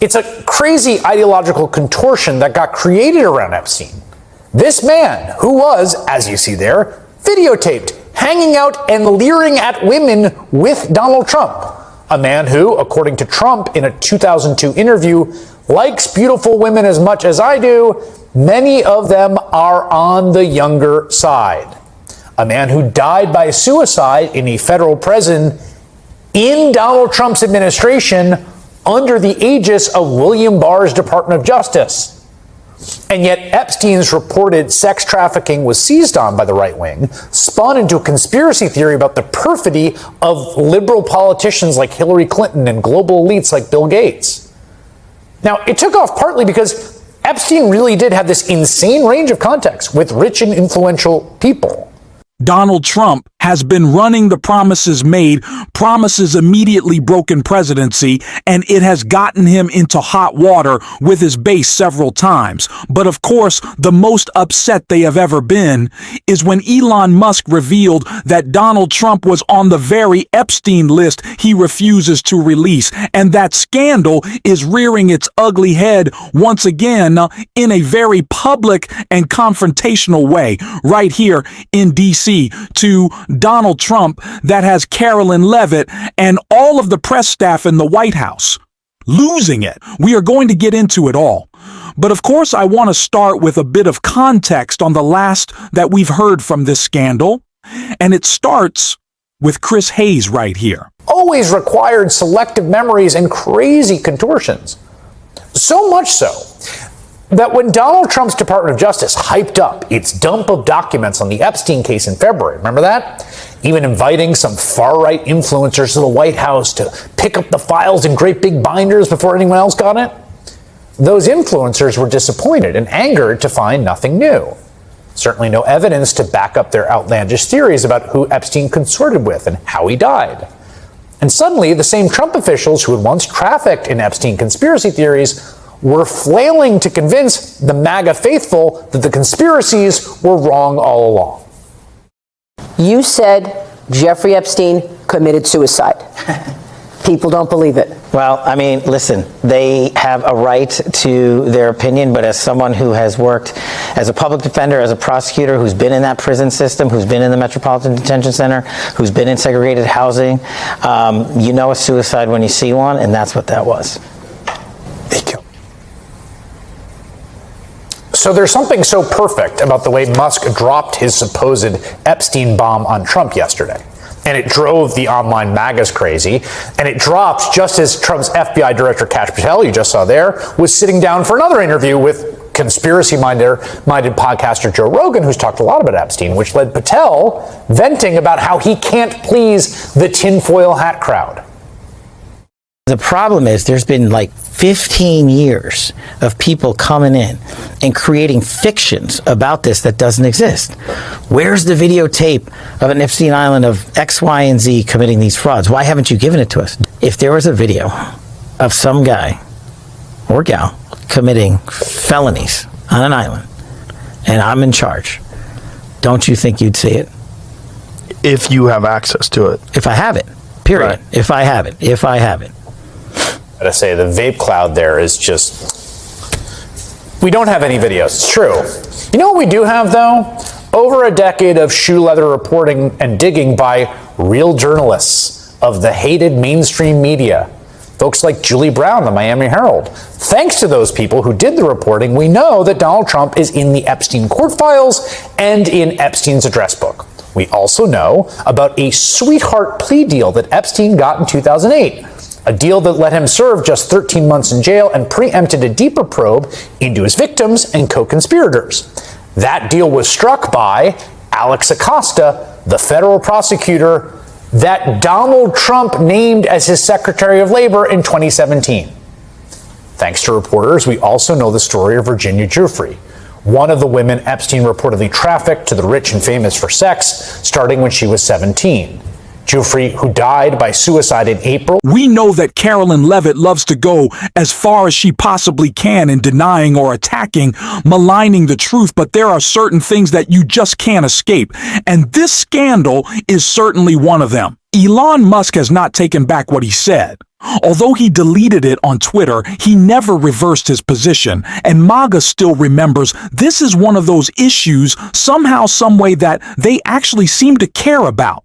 It's a crazy ideological contortion that got created around Epstein. This man, who was, as you see there, videotaped, hanging out and leering at women with Donald Trump. A man who, according to Trump in a 2002 interview, likes beautiful women as much as I do. Many of them are on the younger side. A man who died by suicide in a federal prison in Donald Trump's administration under the aegis of William Barr's Department of Justice. And yet Epstein's reported sex trafficking was seized on by the right wing, spun into a conspiracy theory about the perfidy of liberal politicians like Hillary Clinton and global elites like Bill Gates. Now, it took off partly because Epstein really did have this insane range of contacts with rich and influential people. Donald Trump has been running the promises made, promises immediately broken presidency, and it has gotten him into hot water with his base several times. But of course, the most upset they have ever been is when Elon Musk revealed that Donald Trump was on the very Epstein list he refuses to release. And that scandal is rearing its ugly head once again in a very public and confrontational way right here in D.C. to Donald Trump, that has Carolyn Leavitt and all of the press staff in the White House losing it. We are going to get into it all. But of course, I want to start with a bit of context on the last that we've heard from this scandal. And it starts with Chris Hayes right here. Always required selective memories and crazy contortions. So much so that when Donald Trump's Department of Justice hyped up its dump of documents on the Epstein case in February, remember that? Even inviting some far-right influencers to the White House to pick up the files in great big binders before anyone else got it? Those influencers were disappointed and angered to find nothing new. Certainly no evidence to back up their outlandish theories about who Epstein consorted with and how he died. And suddenly, the same Trump officials who had once trafficked in Epstein conspiracy theories were flailing to convince the MAGA faithful that the conspiracies were wrong all along. You said Jeffrey Epstein committed suicide. People don't believe it. Well, I mean, listen, they have a right to their opinion, but as someone who has worked as a public defender, as a prosecutor, who's been in that prison system, who's been in the Metropolitan Detention Center, who's been in segregated housing, you know a suicide when you see one, and that's what that was. Thank you. So there's something so perfect about the way Musk dropped his supposed Epstein bomb on Trump yesterday. And it drove the online MAGAs crazy. And it dropped just as Trump's FBI Director Kash Patel, you just saw there, was sitting down for another interview with conspiracy-minded podcaster Joe Rogan, who's talked a lot about Epstein, which led Patel venting about how he can't please the tinfoil hat crowd. The problem is there's been like 15 years of people coming in and creating fictions about this that doesn't exist. Where's the videotape of an Epstein Island of X, Y, and Z committing these frauds? Why haven't you given it to us? If there was a video of some guy or gal committing felonies on an island and I'm in charge, don't you think you'd see it? If you have access to it. If I have it, period. Right. If I have it. I gotta say, the vape cloud there is just... We don't have any videos, it's true. You know what we do have, though? Over a decade of shoe leather reporting and digging by real journalists of the hated mainstream media. Folks like Julie Brown, the Miami Herald. Thanks to those people who did the reporting, we know that Donald Trump is in the Epstein court files and in Epstein's address book. We also know about a sweetheart plea deal that Epstein got in 2008. A deal that let him serve just 13 months in jail and preempted a deeper probe into his victims and co-conspirators. That deal was struck by Alex Acosta, the federal prosecutor that Donald Trump named as his Secretary of Labor in 2017. Thanks to reporters, we also know the story of Virginia Giuffre, one of the women Epstein reportedly trafficked to the rich and famous for sex, starting when she was 17. Giuffre, who died by suicide in April. We know that Carolyn Leavitt loves to go as far as she possibly can in denying or attacking, maligning the truth, but there are certain things that you just can't escape, and this scandal is certainly one of them. Elon Musk has not taken back what he said. Although he deleted it on Twitter, he never reversed his position, and MAGA still remembers this is one of those issues somehow, some way that they actually seem to care about.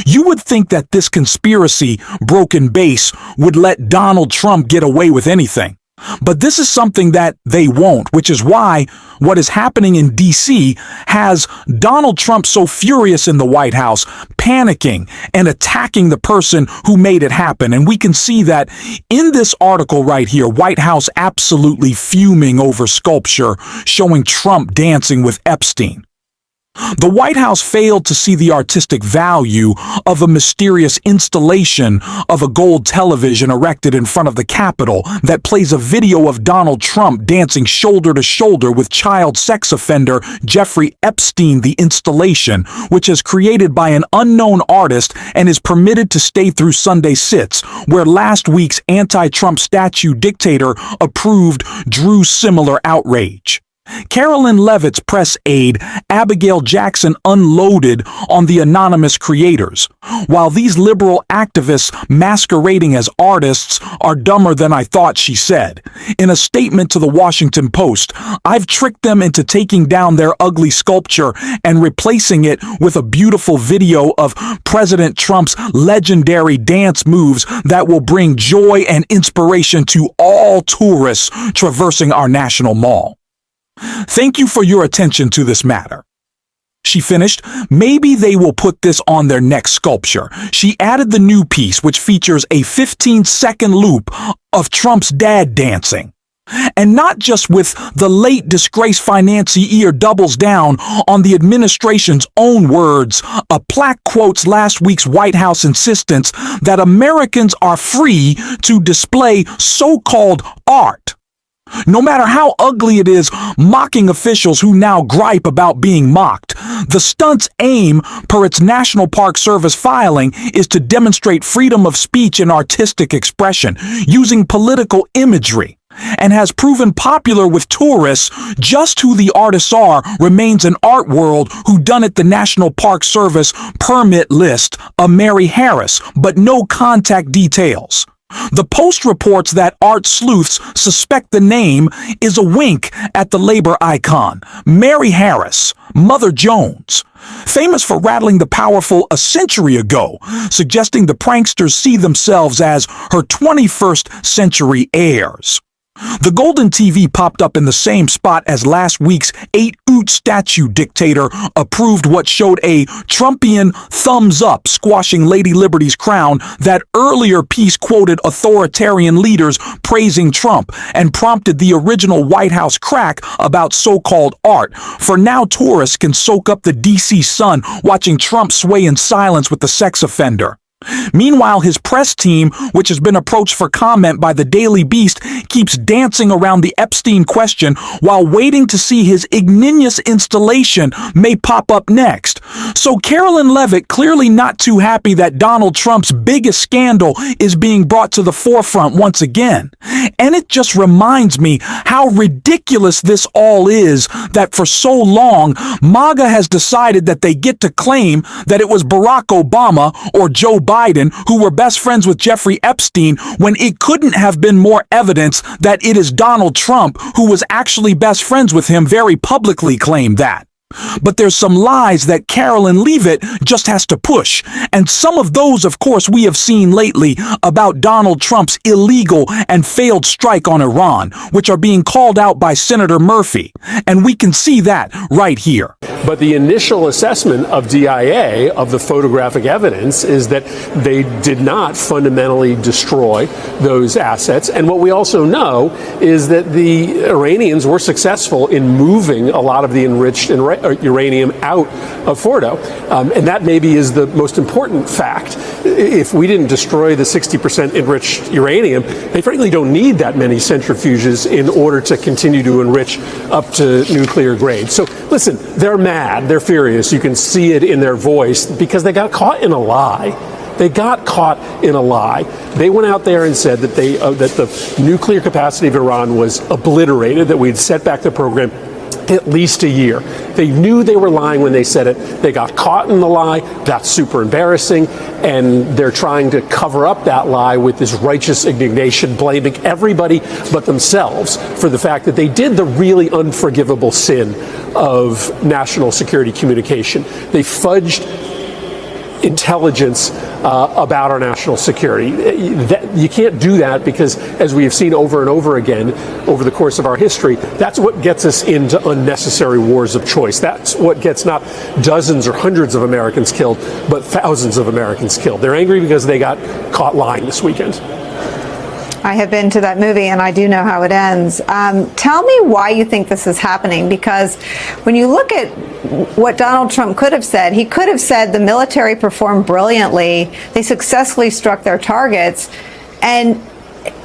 You would think that this conspiracy broken base would let Donald Trump get away with anything. But this is something that they won't, which is why what is happening in D.C. has Donald Trump so furious in the White House, panicking and attacking the person who made it happen. And we can see that in this article right here, White House absolutely fuming over sculpture showing Trump dancing with Epstein. The White House failed to see the artistic value of a mysterious installation of a gold television erected in front of the Capitol that plays a video of Donald Trump dancing shoulder to shoulder with child sex offender Jeffrey Epstein. The installation, which is created by an unknown artist and is permitted to stay through Sunday sits, where last week's anti-Trump statue dictator approved, drew similar outrage. Carolyn Leavitt's press aide, Abigail Jackson, unloaded on the anonymous creators. While these liberal activists masquerading as artists are dumber than I thought, she said. In a statement to the Washington Post, I've tricked them into taking down their ugly sculpture and replacing it with a beautiful video of President Trump's legendary dance moves that will bring joy and inspiration to all tourists traversing our national mall. Thank you for your attention to this matter. She finished, maybe they will put this on their next sculpture. She added the new piece, which features a 15-second loop of Trump's dad dancing. And not just with the late disgraced financier doubles down on the administration's own words. A plaque quotes last week's White House insistence that Americans are free to display so-called art. No matter how ugly it is, mocking officials who now gripe about being mocked. The stunt's aim, per its National Park Service filing, is to demonstrate freedom of speech and artistic expression, using political imagery, and has proven popular with tourists. Just who the artists are remains an art world whodunit the National Park Service permit list, a Mary Harris, but no contact details. The Post reports that art sleuths suspect the name is a wink at the labor icon, Mary Harris, Mother Jones, famous for rattling the powerful a century ago, suggesting the pranksters see themselves as her 21st century heirs. The golden TV popped up in the same spot as last week's 8-oot statue dictator approved what showed a Trumpian thumbs up squashing Lady Liberty's crown. That earlier piece quoted authoritarian leaders praising Trump and prompted the original White House crack about so-called art. For now, tourists can soak up the DC sun watching Trump sway in silence with the sex offender. Meanwhile, his press team, which has been approached for comment by the Daily Beast, keeps dancing around the Epstein question while waiting to see his ignominious installation may pop up next. So Carolyn Leavitt clearly not too happy that Donald Trump's biggest scandal is being brought to the forefront once again. And it just reminds me how ridiculous this all is, that for so long, MAGA has decided that they get to claim that it was Barack Obama or Joe Biden who were best friends with Jeffrey Epstein, when it couldn't have been more evidence that it is Donald Trump who was actually best friends with him, very publicly claimed that. But there's some lies that Carolyn Leavitt just has to push. And some of those, of course, we have seen lately about Donald Trump's illegal and failed strike on Iran, which are being called out by Senator Murphy. And we can see that right here. But the initial assessment of DIA of the photographic evidence is that they did not fundamentally destroy those assets. And what we also know is that the Iranians were successful in moving a lot of the enriched uranium out of Fordo. And that maybe is the most important fact. If we didn't destroy the 60% enriched uranium, they frankly don't need that many centrifuges in order to continue to enrich up to nuclear grade. So listen, they're mad, they're furious. You can see it in their voice because they got caught in a lie. They got caught in a lie. They went out there and said that that the nuclear capacity of Iran was obliterated, that we'd set back the program at least a year. They knew they were lying when they said it. They got caught in the lie. That's super embarrassing. And they're trying to cover up that lie with this righteous indignation, blaming everybody but themselves for the fact that they did the really unforgivable sin of national security communication. They fudged intelligence about our national security. You can't do that because, as we have seen over and over again over the course of our history, that's what gets us into unnecessary wars of choice. That's what gets not dozens or hundreds of Americans killed, but thousands of Americans killed. They're angry because they got caught lying this weekend. I have been to that movie and I do know how it ends. Tell me why you think this is happening, because when you look at what Donald Trump could have said, he could have said the military performed brilliantly, they successfully struck their targets, and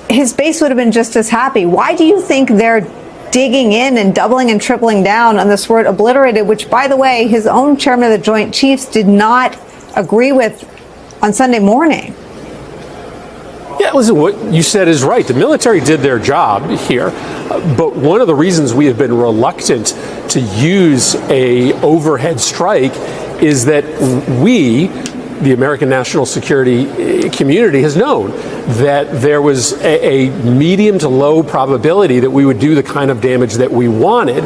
his base would have been just as happy. Why do you think they're digging in and doubling and tripling down on this word obliterated, which, by the way, his own chairman of the Joint Chiefs did not agree with on Sunday morning? Yeah, listen, what you said is right. The military did their job here, but one of the reasons we have been reluctant to use a overhead strike is that we, the American national security community, has known that there was a medium to low probability that we would do the kind of damage that we wanted,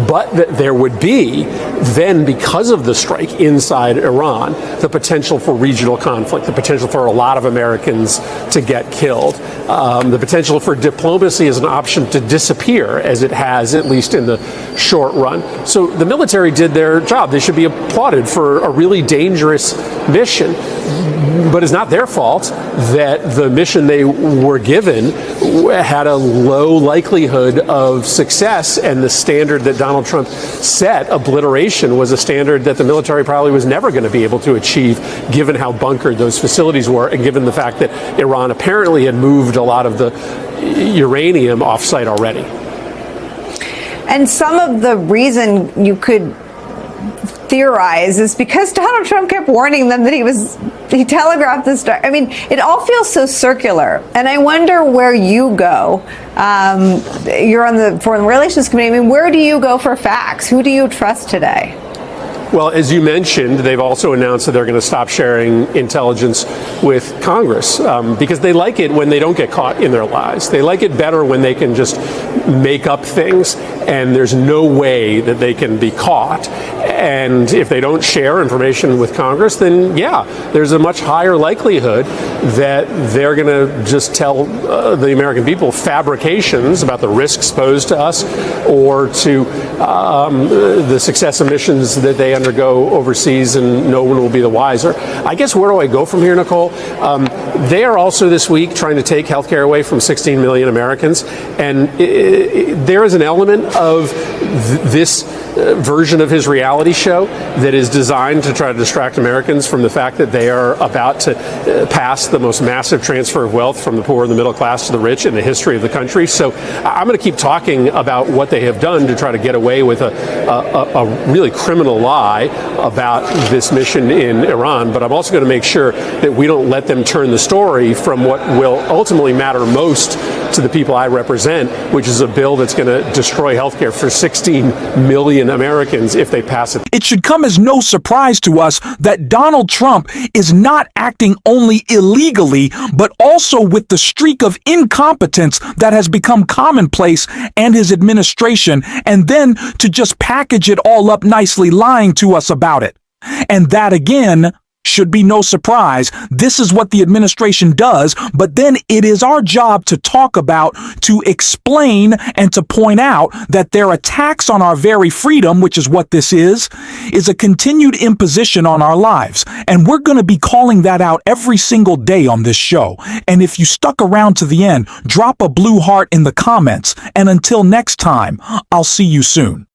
but that there would be then, because of the strike inside Iran, the potential for regional conflict, the potential for a lot of Americans to get killed, the potential for diplomacy as an option to disappear, as it has, at least in the short run. So the military did their job. They should be applauded for a really dangerous mission. But it's not their fault that the mission they were given had a low likelihood of success, and the standard that Donald Trump set, obliteration, was a standard that the military probably was never going to be able to achieve, given how bunkered those facilities were and given the fact that Iran apparently had moved a lot of the uranium offsite already. And some of the reason you could theorize is because Donald Trump kept warning them that he telegraphed this. I mean, it all feels so circular, and I wonder where you go. You're on the Foreign Relations Committee. I mean, where do you go for facts? Who do you trust today? Well, as you mentioned, they've also announced that they're going to stop sharing intelligence with Congress because they like it when they don't get caught in their lies. They like it better when they can just make up things and there's no way that they can be caught. And if they don't share information with Congress, then yeah, there's a much higher likelihood that they're going to just tell the American people fabrications about the risks posed to us or to the success of missions that they undergo overseas, and no one will be the wiser. I guess where do I go from here, Nicole? They are also this week trying to take health care away from 16 million Americans, and there is an element of this version of his reality show that is designed to try to distract Americans from the fact that they are about to pass the most massive transfer of wealth from the poor and the middle class to the rich in the history of the country. So I'm going to keep talking about what they have done to try to get away with a really criminal lie about this mission in Iran, but I'm also going to make sure that we don't let them turn the story from what will ultimately matter most to the people I represent, which is a bill that's going to destroy health care for 16 million Americans if they pass it. It should come as no surprise to us that Donald Trump is not acting only illegally, but also with the streak of incompetence that has become commonplace and his administration, and then to just package it all up nicely, lying to us about it. And that, again, should be no surprise. This is what the administration does, but then it is our job to talk about, to explain, and to point out that their attacks on our very freedom, which is what this is a continued imposition on our lives. And we're going to be calling that out every single day on this show. And if you stuck around to the end, drop a blue heart in the comments. And until next time, I'll see you soon.